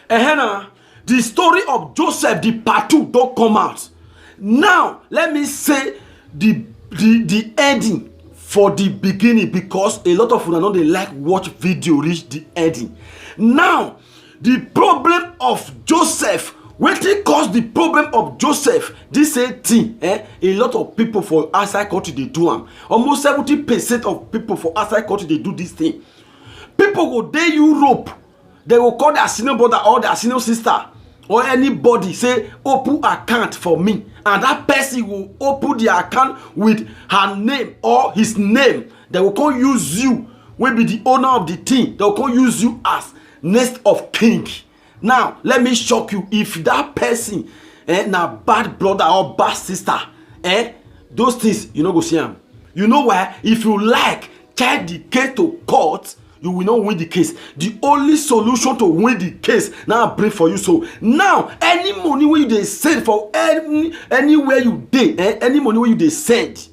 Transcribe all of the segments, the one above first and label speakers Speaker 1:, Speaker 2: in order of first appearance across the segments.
Speaker 1: The story of Joseph, the part 2, don't come out. Now, let me say the ending for the beginning, because a lot of people know they like watch video reach the ending. Now, the problem of Joseph, what it caused the problem of Joseph, this thing, a lot of people for outside country, they do them. Almost 70% of people for outside country, they do this thing. People go to Europe, they will call their senior brother or their senior sister or anybody, say, open account for me. And that person will open the account with her name or his name. They will call use you, will be the owner of the thing. They will call use you as next of king. Now, let me shock you. If that person, na bad brother or bad sister, those things, you know, go see them. You know why? If you like, take the case to court, you will not win the case. The only solution to win the case now I bring for you. So now, any money where you they send for anywhere you did, any money where you they send,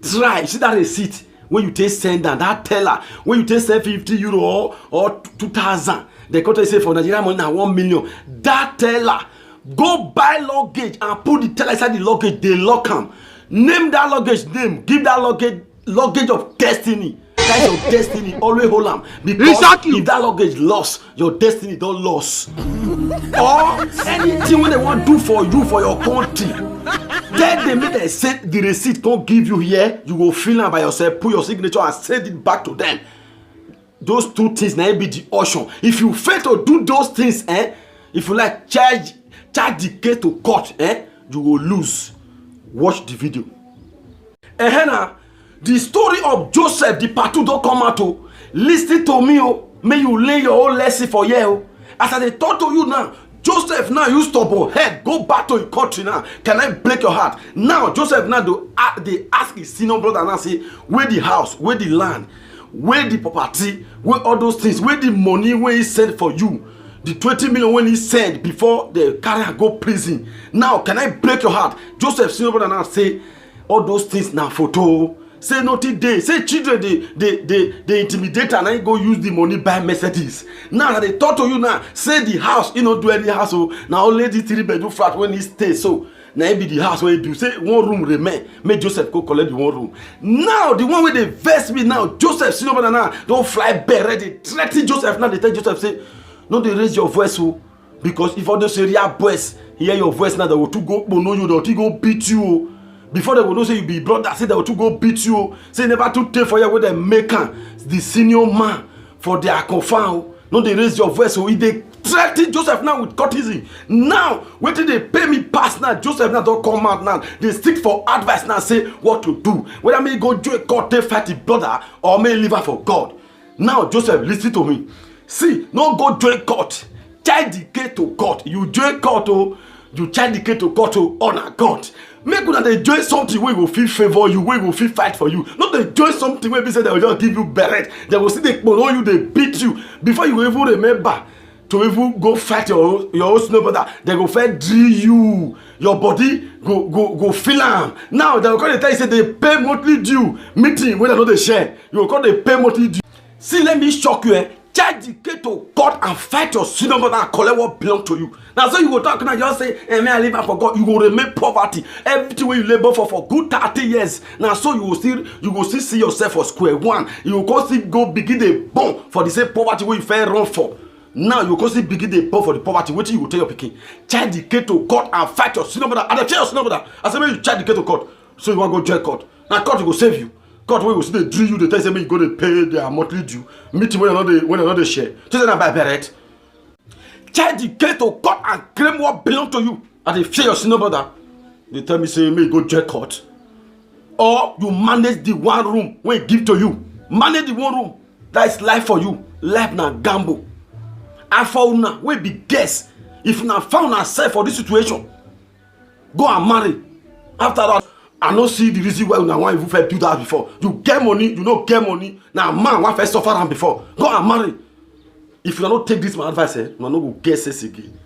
Speaker 1: try see that receipt when you take send and that teller when you take send €50 or 2,000. The country say for Nigeria money now 1 million. That teller go buy luggage and put the teller inside the luggage. They lock him. Name that luggage name. Give that luggage of destiny. That's your destiny. Always hold them. Because if that luggage lost, your destiny don't lose. Or anything when they want to do for you, for your country, then they make the receipt don't give you here. You go fill them by yourself, put your signature and send it back to them. Those two things now be the option. If you fail to do those things, if you like charge the case to court, you will lose. Watch the video. The story of Joseph, the part 2 don't come out. Listen to me, may you lay your own lesson for you. As I talk to you now, Joseph now you stubborn head, go back to your country now. Can I break your heart? Now Joseph now they ask his senior brother now say, where the house, where the land, where the property, where all those things, where the money where he sent for you, the 20 million when he sent before the carrier go prison. Now can I break your heart? Joseph senior brother now say all those things now photo. Say nothing day. Say children they intimidate and I go use the money buy Mercedes. Now they talk to you now. Say the house, you know, do any house. So now only the 3-bedroom flat when he stays. So now it be the house where you do. Say one room remain. Make Joseph go collect the one room. Now the one where they verse me now. Joseph, see nobody now. Don't fly beret. They threaten Joseph now. They tell Joseph say, no, they raise your voice, so because if all those area boys hear your voice now, they will to go know you. They will to go beat you. Before they will not say you be brother, say they will to go beat you. Say never to take for you with the maker, the senior man for their confirm. No, they raise your voice. So if they threaten Joseph now with courtesy. Now, when they pay me pass now, Joseph now don't come out now. They stick for advice now, say what to do. Whether may go join court, they fight the brother, or may live for God. Now, Joseph, listen to me. See, no go join court. Charge the case to court. You join court, you charge the case to court to honor God. Make una they join something where will feel favor you, where will feel fight for you. Not they join something where they say they will just give you beret. They will see they follow you, they beat you. Before you even remember to even go fight your own snow brother, they go first drill you. Your body go feel am. Now they will call the time say they pay monthly due meeting when they know they share. You will call they pay monthly due. See, let me shock you. Charge the case to God and fight your sin and collect what belongs to you. Now, so you go talk now, just say, may I live for God? You will remain poverty. Everything where you labor for good 30 years. Now, so you will still see yourself for square one. You will still go begin the bomb for the same poverty where you fair run for. Now you will still begin the bomb for the poverty. Wait till you will tell your picking. Charge the case to God and fight your sin and the fear your sin. I say, you charge the case to God. So you want to go join God. Now, God will save you. God will see they drill you, they tell you you go to pay their monthly due. Meeting when another share. Just say buy beret. Charge the case to God and claim what belongs to you. And they fear your sin brother. They tell me say may go join court. Or you manage the one room when it give to you. Manage the one room. That is life for you. Life na gamble. And for una we be guess. If una found yourself for this situation, go and marry. After that, I don't see the reason why una want even first do that before. You get money, you don't get money. Now man want first suffer am before. Go and marry. If you don't take this my advice, you no go get sense again.